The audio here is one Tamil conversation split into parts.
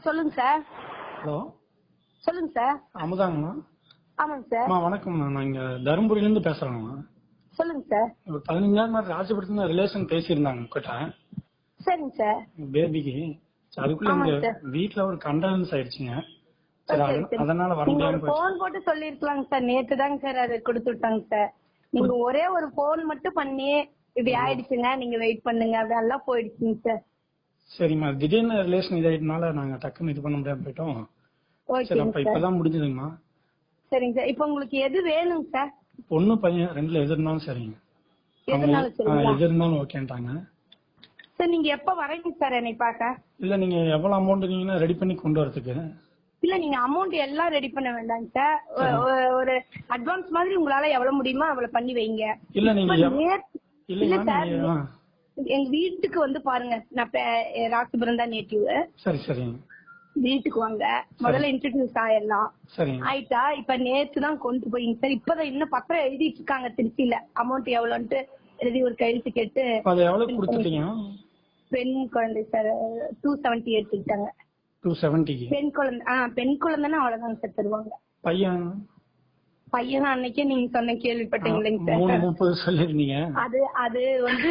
சொல்லுங்க சார். ஹலோ, சொல்லுங்க சார். அமுதாங்கம்மா? ஆமாங்க சார். வணக்கம்ண்ணா, நான் இங்க தருமபுரியில இருந்து பேசுறேங்கம்மா. சொல்லுங்க சார். ஒரு 15 நாள் ராஜபுரத்துல ரிலேஷன் பேசியிருந்தாங்க கிட்ட சரிங்க சார். பேபிக்கு. அதுக்குள்ள எங்க வீட்டுல ஒரு கண்டனன்ஸ் ஆயிடுச்சுங்க. அதனால வர முடியாம போன் போட்டு சொல்லிருக்கலாங்க சார். நேத்து தாங்க சார் அது கொடுத்து விட்டாங்க சார். நீங்க ஒரே ஒரு போன் மட்டும் பண்ணி இப்படி ஆயிடுச்சுங்க, நீங்க வெயிட் பண்ணுங்க அதெல்லாம் போயிடுச்சுங்க சார். சரிம்மா, திடீர்னு ரிலேஷன் இதாயிட்டனால நாங்க டக்குன்னு இது பண்ண முடியாம போயிட்டோம். இப்பதான் முடிஞ்சதுங்கம்மா. சரிங்க சார். இப்ப உங்களுக்கு எது வேணுங்க சார்? பொண்ணு பையன் ரெண்டுல எது இருந்தாலும் சரிங்க. எது இருந்தாலும் ஓகேன்ட்டாங்க. சார் நீங்க எப்ப வரீங்க சார் என்னை பார்க்க? இல்ல, நீங்க எவ்வளவு அமௌண்ட் ரெடி பண்ணி கொண்டு வரதுக்கு? இல்ல, நீங்க அமௌண்ட் எல்லாம் ரெடி பண்ண வேண்டாங்க சார். ஒரு அட்வான்ஸ் மாதிரி உங்களால எவ்வளவு முடியுமோ அவ்வளவு பண்ணி வைங்க. இல்ல நீங்க இல்ல சார், எங்க வீட்டுக்கு வந்து பாருங்க. நான் ராசிபுரம் தான் நேட்டிவ். சரி சரி. வீட்டுக்கு வாங்க, முதல்ல இன்ட்ரோடியூஸ் ஆயிடலாம். ஆயிட்டா இப்ப நேத்து தான் கொண்டு போயிங்க சார். இப்பதான் இன்னும் பத்திரம் எழுதிட்டு இருக்காங்க திருச்சியில. அமௌண்ட் எவ்வளவுன்ட்டு எழுதி ஒரு கையெழுத்து கேட்டு பெண் குழந்தை சார் 270 எடுத்துக்கிட்டாங்க. 270 பெண் குழந்தைன்னா அவ்வளவுதான் சார் தருவாங்க. பையன் அன்னைக்கே நீங்க சொன்ன கேள்விப்பட்டீங்களேங்க சார். சொல்லிருந்தீங்க. அது வந்து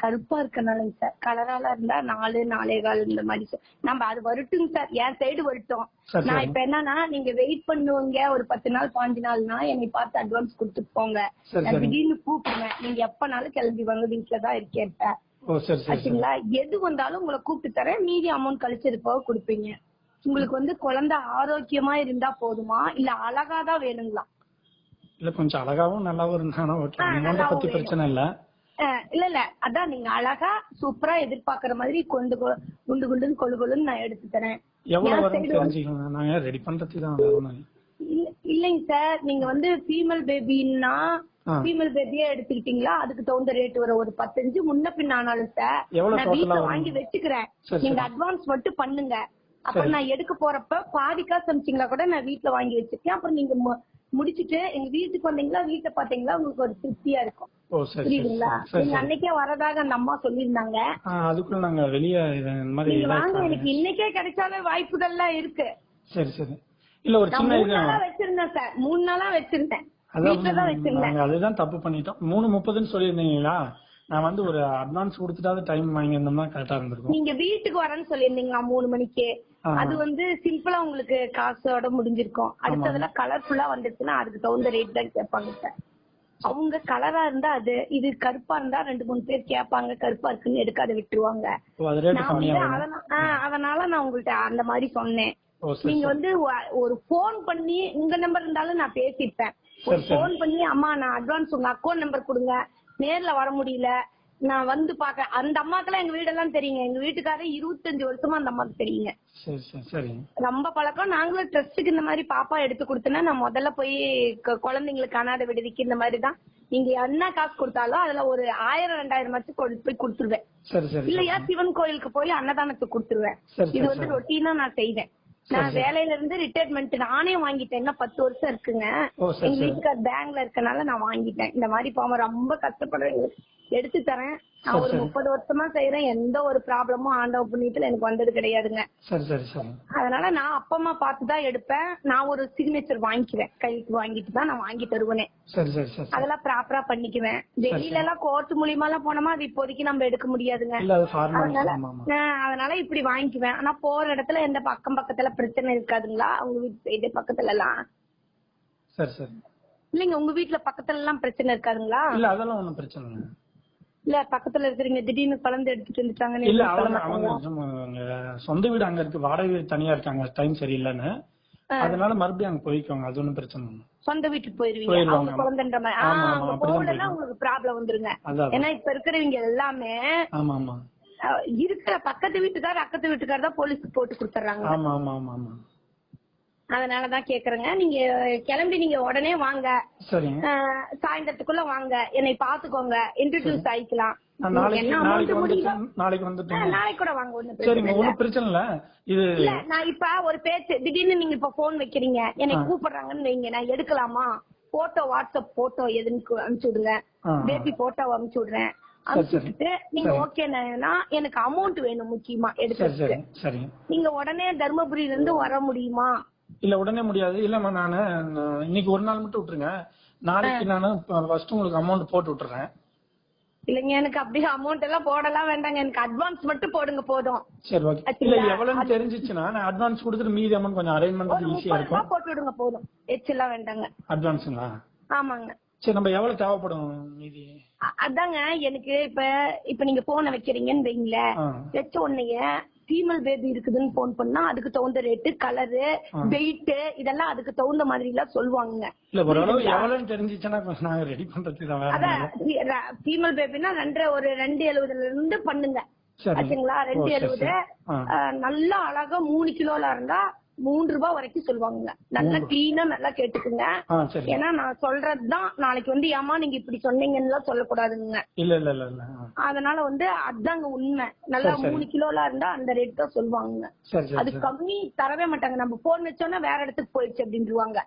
கருப்பா இருக்கனாலங்க சார். கலரால இருந்தா 4.25 இந்த மாதிரி சார். நம்ம அது வரட்டுங்க சார், என் சைடு வரட்டும். நான் இப்ப என்னன்னா, நீங்க வெயிட் பண்ணுவீங்க ஒரு 10 நாள் 15 நாள்னா என்னை பார்த்து அட்வான்ஸ் கொடுத்துட்டு போங்க. நான் திடீர்னு கூப்பிடுவேன், நீங்க எப்பனாலும் கிளம்பி வாங்க, வீட்டுலதான் இருக்கேன். ஆச்சுங்களா? எது வந்தாலும் உங்களை கூப்பிட்டு தரேன். மீதி அமௌண்ட் கழிச்சது போக கொடுப்பீங்க. உங்களுக்கு வந்து குழந்தை ஆரோக்கியமா இருந்தா போதுமா இல்ல அழகாதான் வேணுங்களா? இல்ல, கொஞ்சம் அழகாவும் நல்லாவும் இருந்தானா ஓகே. அமௌண்ட் பத்தி பிரச்சனை இல்ல. இல்ல அதான் நீங்க அழகா சூப்பரா எதிர்பார்க்கற மாதிரி குண்டு குண்டுன்னு கொழுன்னு நான் எடுத்து தரேன். எவ்வளவு வரும் தெரிஞ்சுக்கலாம், நாங்க ரெடி பண்றதுக்கு தான். இல்லைங்க சார், நீங்க வந்து ஃபீமேல் பேபின்னா ஃபீமேல் பேபியே எடுத்துக்கிட்டீங்களா, அதுக்கு தகுந்த ரேட் வரும். ஒரு 15 முன்ன பின்ன ஆனாலும் சார் நான் வீட்டுல வாங்கி வச்சுக்கிறேன். நீங்க அட்வான்ஸ் மட்டும் பண்ணுங்க. அப்புறம் நான் எடுக்க போறப்ப பாதி காசு அனுப்பிச்சீங்களா கூட நான் வீட்டுல வாங்கி வச்சிருக்கேன். அப்புறம் நீங்க முடிச்சிட்டு எங்க வீட்டுக்கு வந்தீங்களா, வீட்டை பாத்தீங்களா, உங்களுக்கு ஒரு திருப்தியா இருக்கும். புரியுதுங்களா? நீங்க அன்னைக்கே வரதாக அந்த அம்மா சொல்லியிருந்தாங்க. அதுக்குள்ள நாங்க வெளியே வாங்க, எனக்கு இன்னைக்கே கிடைச்சாலே வாய்ப்புகள்லாம் இருக்கு. சரி சரி. இல்ல, ஒரு சின்ன வச்சிருந்தேன் சார், 3 நாளா வச்சிருந்தேன். அதுதான் தப்பு பண்ணிட்டோம். 3:30 சொல்லியிருந்தீங்களா? நான் வந்து ஒரு அட்வான்ஸ் கொடுத்துட்டாவது டைம் வாங்கியிருந்தோம்னா கரெக்டா இருந்திருக்கும். நீங்க வீட்டுக்கு வரேன்னு சொல்லியிருந்தீங்களா 3 மணிக்கு? அது வந்து சிம்பிளா உங்களுக்கு காசோட முடிஞ்சிருக்கும். அடுத்ததெல்லாம் கலர்ஃபுல்லா வந்துச்சுன்னா அதுக்கு தகுந்த ரேட் தான் கேட்பாங்க சார். அவங்க கலரா இருந்தா அது, இது கருப்பா இருந்தா 2-3 பேர் கேட்பாங்க, கருப்பா இருக்குன்னு எடுக்காத விட்டுருவாங்க. அதனால நான் உங்கள்ட்ட அந்த மாதிரி சொன்னேன். நீங்க வந்து ஒரு போன் பண்ணி, உங்க நம்பர் இருந்தாலும் நான் பேசிப்பேன். ஒரு போன் பண்ணி, அம்மா நான் அட்வான்ஸ் உங்க அக்கௌண்ட் நம்பர் கொடுங்க, நேர்ல வர முடியல நான் வந்து பாக்க. அந்த அம்மாக்கெல்லாம் எங்க வீடெல்லாம் தெரியுங்க. எங்க வீட்டுக்காரர் 25 வருஷமா அந்த அம்மாக்கு தெரியுங்க. ரொம்ப பழக்கம். நாங்களும் ட்ரஸ்டுக்கு இந்த மாதிரி பாப்பா எடுத்து கொடுத்தேன்னா நான் முதல்ல போய் குழந்தைங்களுக்கு அனாதை விடுதிக்கு இந்த மாதிரி தான், நீங்க என்ன காசு கொடுத்தாலும் அதுல ஒரு 1000-2000 மட்டும் போய் கொடுத்துருவேன். இல்லையா சிவன் கோயிலுக்கு போய் அன்னதானத்துக்கு கொடுத்துருவேன். இது வந்து ரொட்டீனா நான் செய்வேன். நான் வேலையில இருந்து ரிட்டையர்மெண்ட் நானே வாங்கிட்டேன். இன்னும் 10 வருஷம் இருக்குங்க. எங்க வீட்டுக்கார் பேங்க்ல இருக்கனால நான் வாங்கிட்டேன். இந்த மாதிரி பாவம் ரொம்ப கஷ்டப்படுறேன், எடுத்து தரேன். நான் ஒரு 30 வருஷமா செய்யறேன். எந்த ஒரு ப்ராப்ளமும் ஆண்டவ புண்ணியத்துல எனக்கு வந்தது கிடையாதுங்க. அதனால நான் அப்பா அம்மா பார்த்துதான் எடுப்பேன். நான் ஒரு சிக்னேச்சர் வாங்கிக்குவேன், கைக்கு வாங்கிட்டு தான் நான் வாங்கி தருவேனே. அதெல்லாம் ப்ராப்பரா பண்ணிக்குவேன். வெளியில எல்லாம் கோர்ட் மூலியமா எல்லாம் போனோமா அது இப்போதைக்கு நம்ம எடுக்க முடியாதுங்க. அதனால இப்படி வாங்கிக்குவேன். ஆனா போற இடத்துல எந்த பக்கத்துல பிரச்சனை இருக்காதுங்களா? உங்க வீட்டு சைடு பக்கத்துல எல்லாம் இல்லைங்க, உங்க வீட்டுல பக்கத்துல எல்லாம் பிரச்சனை இருக்காதுங்களா? இல்ல, அதெல்லாம் ஒண்ணும் பிரச்சனை இல்ல. இல்ல, பக்கத்துல இருக்கிறீங்க திடீர்னு கலந்து எடுத்துட்டு வந்துட்டாங்க. இல்ல, அவங்க சொந்த வீடு அங்க இருக்கு, வாடகை வீடு தனியா இருக்காங்க, டைம் சரியில்லைன்னு. அதனால மறுபடியும் அங்க போய்க்கோங்க, அது ஒண்ணும் பிரச்சனை இல்லை. சொந்த வீட்டுக்கு போயிருவீங்க அவங்க குழந்தைன்ற மாதிரி. போகலன்னா உங்களுக்கு ப்ராப்ளம் வந்துருங்க. ஏன்னா இப்ப இருக்கிறவங்க எல்லாமே இருக்கிற பக்கத்து வீட்டுக்காரர் தான் போலீஸ்க்கு போட்டு கொடுத்துறாங்க. அதனாலதான் கேக்குறேங்க. நீங்க கிளம்பி நீங்க உடனே வாங்க, சாயந்தரத்துக்குள்ள வாங்க, என்னை பாத்துக்கோங்க, இன்ட்ரோடியூஸ் ஆயிக்கலாம். நாளைக்கு கூட வாங்க, ஒண்ணு பிரச்சனை இல்ல. நான் இப்ப ஒரு பேச்சு திடீர்னு நீங்க இப்ப போன் வைக்கிறீங்க, என்னை கூப்பிடுறாங்கன்னு வைங்க, நான் எடுக்கலாமா? போட்டோ வாட்ஸ்அப் போட்டோ எதுன்னு அனுப்பிச்சு விடுங்க, பேபி போட்டோ அனுப்பிச்சு விடுறேன். அனுப்பிச்சுட்டு நீங்க ஓகேனா எனக்கு அமௌண்ட் வேணும் முக்கியமா எடுத்து. நீங்க உடனே தர்மபுரியில இருந்து வர முடியுமா? இல்ல உடனே முடியாது. இல்லம்மா நானு இன்னைக்கு ஒரு நாள் மட்டும் விட்டுருங்க. நாளைக்கு நானு ஃபர்ஸ்ட் உங்களுக்கு அமௌண்ட் போட்டு விட்டுறேன். இல்லங்க எனக்கு அப்படியே அமௌண்ட் எல்லாம் போடலாம் வேண்டாங்க, எனக்கு அட்வான்ஸ் மட்டும் போடுங்க போதும். சரி ஓகே. இல்ல எவ்வளவுன்னு தெரிஞ்சிச்சுன்னா நான் அட்வான்ஸ் கொடுத்துட்டு மீதி அமௌண்ட் கொஞ்சம் அரேஞ்ச் பண்றது ஈஸியா இருக்கும். போட்டு விடுங்க போதும், எச்செல்லாம் வேண்டாங்க. அட்வான்ஸுங்களா? ஆமாங்க. சரி நம்ம எவ்வளவு தேவைப்படும் மீதி? அதாங்க எனக்கு இப்ப நீங்க போன வைக்கிறீங்கன்னு வைங்களேன், வச்ச உடனே ஃபீமேல் பேபி இருக்குதுன்னு போன் பண்ணா அதுக்கு தகுந்த ரேட்டு, கலரு, வெயிட் இதெல்லாம் அதுக்கு தகுந்த மாதிரி எல்லாம் சொல்லுவாங்க. இல்ல ஓரளவு எவ்வளவு தெரிஞ்சிச்சுன்னா நாங்க ரெடி பண்றதுக்கு தான். அதான் ஃபீமேல் பேபினா ஒரு 270 இருந்து பண்ணுங்க ஆச்சுங்களா. 270 நல்லா அழகா 3 கிலோல இருந்தா 3 ரூபாய் வரைக்கும் சொல்லுவாங்க. நல்லா கிளீனா நல்லா கேட்டுக்குங்க. ஏன்னா நான் சொல்றதுதான் நாளைக்கு ஏமா நீங்க இப்படி சொன்னீங்கன்னு சொல்லக்கூடாதுங்க. இல்ல இல்ல இல்ல. அதனால அதாங்க உண்மை. நல்லா 3 கிலோல இருந்தா அந்த ரேட் தான் சொல்லுவாங்க. அது கம்மி தரவே மாட்டாங்க. நம்ம போன் வச்சோம்னா வேற இடத்துக்கு போயிடுச்சு அப்படின்ட்டுருவாங்க.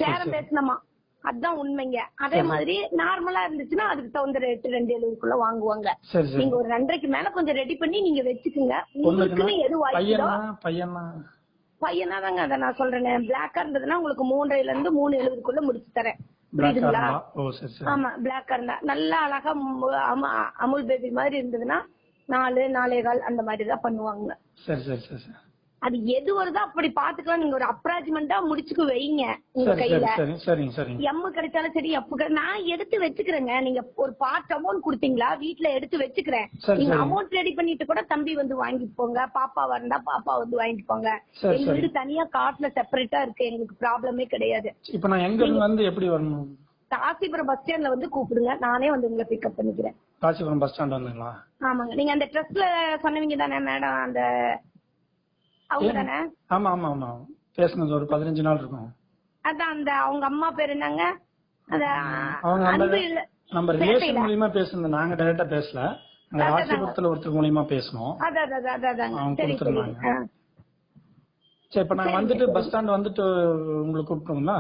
பேரம் பேசணுமா, அதுதான் உண்மைங்க. அதே மாதிரி நார்மலா இருந்துச்சுன்னா அதுக்கு தகுந்த ரேட்டு 270 வாங்குவாங்க. நீங்க ஒரு 2.5க்கு மேல கொஞ்சம் ரெடி பண்ணி நீங்க வச்சுக்குங்க. உங்களுக்கு எது வாய்க்குதோ. பையனா தாங்க அதை நான் சொல்றேன். பிளாக்கா இருந்ததுன்னா உங்களுக்கு 3.5ல இருந்து 3.70 முடிச்சு தரேன். புரியுதுங்களா? ஆமா பிளாக்கா இருந்தா நல்லா அழகா அமுல் பேபி மாதிரி இருந்ததுன்னா 4, 4.25 அந்த மாதிரிதான் பண்ணுவாங்க. அது எது வருதோ அப்படி பாத்துக்கலாம். நீங்க ஒரு அப்ராச்மெண்டா முடிச்சுக்கு வைங்க உங்க கையில. எம்மு கிடைச்சாலும் சரி, நான் எடுத்து வச்சுக்கிறேங்க. நீங்க ஒரு பார்ட் அமௌண்ட் கொடுத்தீங்களா, வீட்டுல எடுத்து வச்சுக்கிறேன். நீங்க அமௌண்ட் ரெடி பண்ணிட்டு கூட தம்பி வாங்கிட்டு போங்க. பாப்பா வரண்டா பாப்பா வாங்கிட்டு போங்க. எங்க வீடு தனியா காட்டுல செப்பரேட்டா இருக்கு, எங்களுக்கு ப்ராப்ளமே கிடையாது. இப்ப நான் எங்க எப்படி வரணும்? காசிபுரம் பஸ் ஸ்டாண்ட்ல கூப்பிடுங்க, நானே உங்களை பிக்கப் பண்ணிக்கிறேன். காசிபுரம் பஸ் ஸ்டாண்ட் வந்துங்களா? ஆமாங்க. நீங்க அந்த ட்ரெஸ்ல சொன்னீங்க தானே மேடம், அந்த ஆமா ஆமா ஆமா பேசுனது ஒரு 15 நாள் இருக்கும். அதான் அந்த அவங்க அம்மா பேரு என்னங்க? நம்ம ரிலேஷன் மூலமா பேசுனது, நாங்க டைரக்டா பேசல. அந்த ராசிபுரத்துல ஒருத்தர் மூலமா பேசணும். அவங்க கொடுத்துருந்தாங்க. சரி இப்ப நான் பஸ் ஸ்டாண்ட் உங்களுக்கு கூப்பிட்டுங்களா?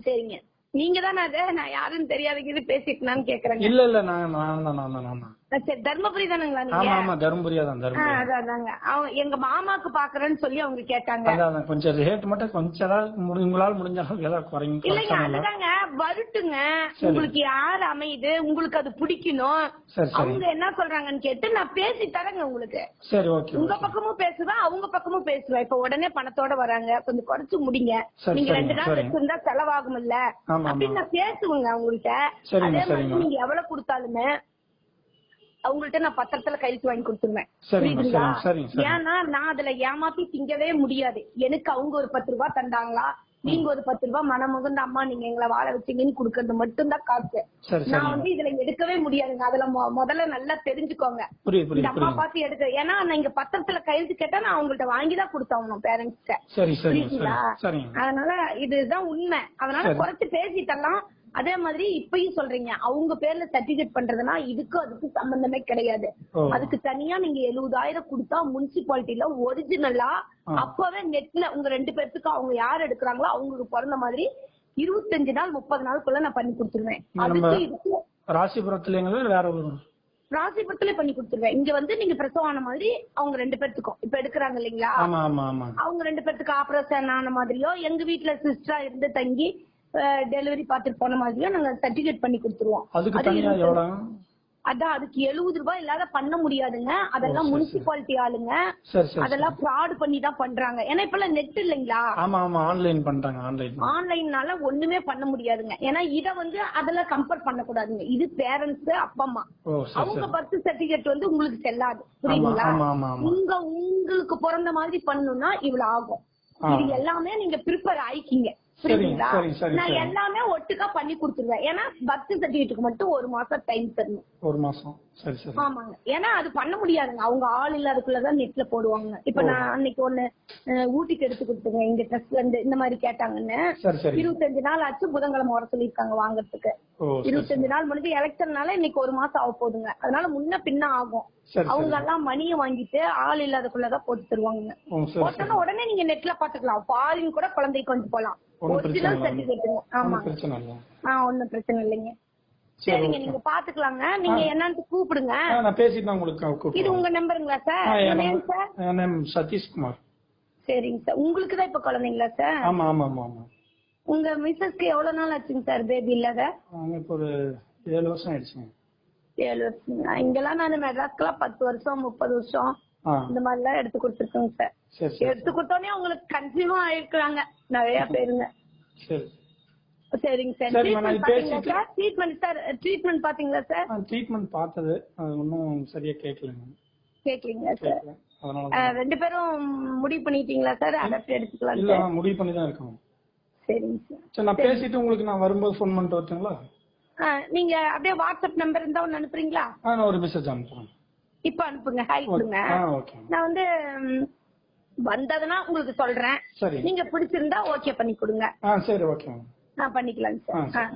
சரிங்க. நீங்க தானே நான் யாருன்னு தெரியாதது பேசிட்டு கேக்குறேன். இல்ல இல்ல நான் சரி தர்மபுரி தானுங்களா நீங்க? ஆமா ஆமா தர்மபுரியா தான். அதாங்க எங்க மாமாக்கு பாக்குறேன்னு சொல்லி அவங்க கேட்டாங்க. அதான் கொஞ்சம் ரேட் மட்டும் கொஞ்சம் உங்களால முடிஞ்ச அளவுக்கு ஏதாவது குறைங்க. இல்லங்க அதுதாங்க வருட்டுங்க. உங்களுக்கு யாரு அமையுது, உங்களுக்கு அது பிடிக்கணும், அவங்க என்ன சொல்றாங்கன்னு கேட்டு நான் பேசி தரேங்க உங்களுக்கு. சரி ஓகே. உங்க பக்கமும் பேசுவேன், அவங்க பக்கமும் பேசுவேன். இப்ப உடனே பணத்தோட வராங்க, கொஞ்சம் குறைச்சு முடிங்க. நீங்க 2 நாள் வச்சிருந்தா செலவாகும் இல்ல அப்படின்னு நான் பேசுவேங்க அவங்கள்ட்ட. அதே மாதிரி நீங்க எவ்வளவு கொடுத்தாலுமே அவங்கள்ட்ட நான் பத்திரத்துல கையெழுத்து வாங்கி கொடுத்துருவேன். புரியுதுங்களா? ஏன்னா நான் அதுல ஏமாத்தி திங்கவே முடியாது. எனக்கு அவங்க ஒரு 10 ரூபாய் தந்தாங்களா, நீங்க ஒரு 10 ரூபாய் மனமுகுந்த அம்மா நீங்க எங்களை வாழ வச்சீங்கன்னு குடுக்கறது மட்டும்தான் காசு. நான் இதுல எடுக்கவே முடியாதுங்க. அதுல முதல்ல நல்லா தெரிஞ்சுக்கோங்க. இந்த அம்மா பார்த்து எடுக்க. ஏன்னா நீங்க பத்திரத்துல கையெழுத்து கேட்டா நான் அவங்கள்ட்ட வாங்கிதான் கொடுத்தாங்க பேரண்ட்ஸ்ட. புரியுதுங்களா? அதனால இதுதான் உண்மை. அதனால குறைச்சு பேசிட்டலாம். அதே மாதிரி இப்பயும் சொல்றீங்க அவங்க பேர்ல சர்டிபிகேட் பண்றதுன்னா அதுக்கு சம்பந்தமே கிடையாது. அதுக்கு தனியா நீங்க 70,000 கொடுத்தா முனிசிபாலிட்டியில ஒரிஜினலா அப்பவே நெட்ல உங்க 2 பேருக்கு அவங்க யார் எடுக்கிறாங்களோ அவங்களுக்கு பிறந்த மாதிரி 25 நாள் 30 நாளுக்குள்ள நான் பண்ணி கொடுத்துருவேன். அதுக்கு ராசிபுரத்துல வேற ராசிபுரத்துல பண்ணி கொடுத்துருவேன். இங்க நீங்க பிரசவம் ஆன மாதிரி அவங்க 2 பேருக்கும் இப்ப எடுக்கிறாங்க இல்லைங்களா, அவங்க 2 பேருக்கு ஆபரேஷன் ஆன மாதிரியோ எங்க வீட்டுல சிஸ்டரா இருந்து தங்கி டெலிவரி பார்த்துட்டு போன மாதிரியும் நாங்க சர்டிபிகேட் பண்ணி கொடுத்துருவோம். அதான் அதுக்கு 70 ரூபாய் இல்லாத பண்ண முடியாதுங்க. அதெல்லாம் முனிசிபாலிட்டி ஆளுங்க அதெல்லாம் ஃப்ராட் பண்ணி தான் பண்றாங்க. ஏன்னா இப்ப நெட் இல்லைங்களா, ஆன்லைன்னால ஒண்ணுமே பண்ண முடியாதுங்க. ஏன்னா இத அதெல்லாம் கம்பேர் பண்ண கூடாதுங்க. இது பேரண்ட்ஸ் அப்பா அம்மா அவங்க பர்த் சர்டிபிகேட் உங்களுக்கு செல்லாது. புரியுதுங்களா? உங்களுக்கு பிறந்த மாதிரி பண்ணணும்னா இவ்வளவு ஆகும். இது எல்லாமே நீங்க ப்ரிப்பேர் ஆயிக்கிங்க. புரியுதுங்களா? நான் எல்லாமே ஒட்டுக்கா பண்ணி கொடுத்துருவேன். ஏன்னா பர்த் சர்டிபிகேட்டுக்கு மட்டும் 1 மாசம் டைம் தரணும். 1 மாசம். ஆமாங்க. ஏன்னா அது பண்ண முடியாதுங்க. அவங்க ஆள் இல்லாதக்குள்ளதான் நெட்ல போடுவாங்க. இப்ப நான் அன்னைக்கு ஒண்ணு ஊட்டிக்கு எடுத்து கொடுத்துங்க இங்க டெஸ்ட்ல இருந்து இந்த மாதிரி கேட்டாங்கன்னு. 25 நாள் ஆச்சு. புதன்கிழமை வர சொல்லிருக்காங்க வாங்கறதுக்கு. 25 நாள் முடிஞ்சு எலெக்ஷன்னால இன்னைக்கு 1 மாசம் ஆக போகுதுங்க. அதனால முன்ன பின்ன ஆகும். அவங்க எல்லாம் மணிய வாங்கிட்டு ஆள் இல்லாதக்குள்ளதான் போட்டு தருவாங்க. போட்டோன்னா உடனே நீங்க நெட்ல பாத்துக்கலாம். ஃபாரின் கூட குழந்தைக்கு கொண்டு போலாம். Original certificate. ஆமா ஒன்னும் பிரச்சனை இல்லைங்க. சரிங்க, நீங்க பாத்துக்கலாங்க. நீங்க என்னன்னு கூப்பிடுங்க. நான் பேசிட்டு உங்களுக்கு. இது உங்க நம்பருங்களா சார்? சதீஷ்குமார். சரிங்க சார். உங்களுக்கு தான் இப்ப குழந்தைங்களா சார்? ஆமா ஆமா ஆமா ஆமா. உங்க மிஸ்ஸஸ்க்கு எவ்வளவு நாள் ஆச்சுங்க சார் பேபி இல்லாத? இப்போ ஒரு 7 வருஷம் ஆயிடுச்சுங்க. 7 வருஷம். இங்கெல்லாம் நான் மெட்ராஸ்க்குலாம் 10 வருஷம் 30 வருஷம் இந்த மாதிரி எல்லாம் எடுத்து கொடுத்துருக்கேங்க சார். எடுத்து கொடுத்தோடனே உங்களுக்கு கன்ஃபியூமா ஆயிருக்காங்க நிறைய பேருங்க. சரிங்க சார். ட்ரீட்மெண்ட் பாத்தீங்களா சார்? ட்ரீட்மெண்ட் பார்த்தது அது ஒன்னும் சரியா கேக்கலீங்களா சார்? 2 பேரும் முடிவு பண்ணிட்டீங்களா சார்? அடாப்ட் எடுத்துக்கலாம். இல்ல முடிவு பண்ணி தான் இருக்கோம். சரிங்க சார். சரி, நான் பேசிட்டு உங்களுக்கு நான் வரும்போது ஃபோன் பண்ணிட்டு வரட்டுங்களா? நீங்க அப்படியே வாட்ஸ்அப் நம்பர் இருந்தா ஒன்னு அனுப்புறீங்களா? நான் ஒரு மெசேஜ் அனுப்புறேன். இப்ப அனுப்புங்க. ஹாய் கொடுங்க. நான் வந்து வந்ததுன்னா உங்களுக்கு சொல்றேன். நீங்க பிடிச்சிருந்தா ஓகே பண்ணி கொடுங்க. சரி, ஓகே. பண்ணிக்கலாம் சார்.